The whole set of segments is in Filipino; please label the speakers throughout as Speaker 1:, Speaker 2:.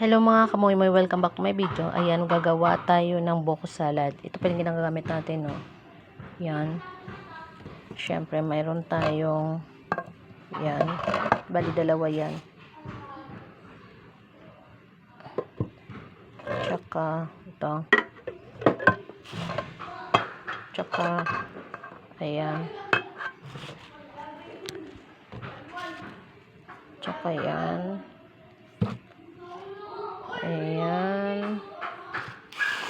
Speaker 1: Hello mga kamoy, welcome back to my video. Ayan, gagawa tayo ng buko salad. Ito pa yung ginagamit natin, no? Yan. Siyempre, mayroon tayong yan. Bali, dalawa yan. Tsaka, ito. Tsaka, ayan. Tsaka, yan. Ayan.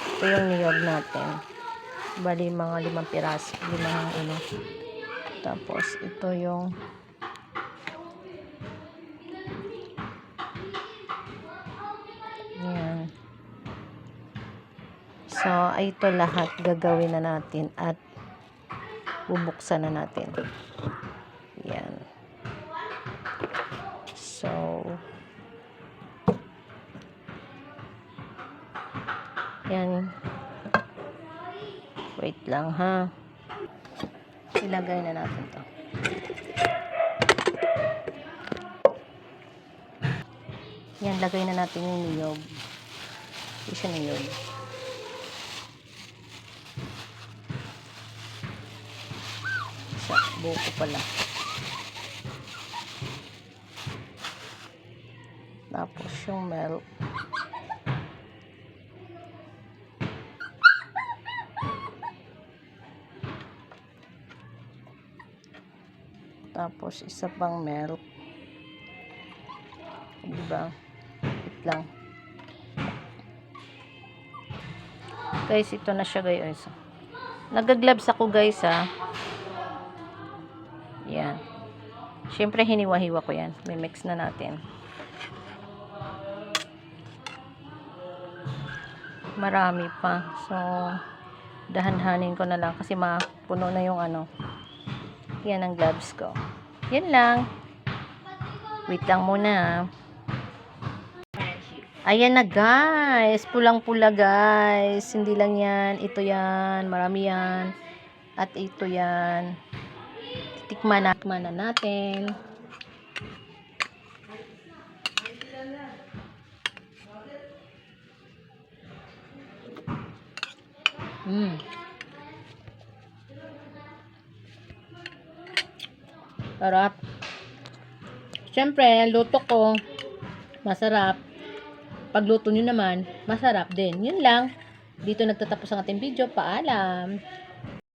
Speaker 1: Ito yung niyog natin. Bali, mga 5 piraso. 5 Tapos, ito yung ayan. So, ito lahat gagawin na natin at bubuksan na natin. Ayan. So, yan. Wait lang ha. Ilagay na natin to. Yan, lagay na natin yung niyog. Hindi siya niyog. Sa buko pala. Tapos yung milk. Tapos isa pang milk. Diba? Wait lang. Guys, ito na siya guys. Nag-gloves ako guys ha. Yan. Siyempre hiniwa-hiwa ko yan. May mix na natin. Marami pa. So, dahan-hanin ko na lang kasi mapuno na yung ano. Yan ang gloves ko. Yan lang. Wait lang muna. Ayan na guys. Pulang-pula guys. Hindi lang yan. Ito yan. Marami yan. At ito yan. Tikman na natin. Sarap. Siyempre, luto ko. Masarap. Pagluto nyo naman, masarap din. Yun lang. Dito nagtatapos ang ating video. Paalam.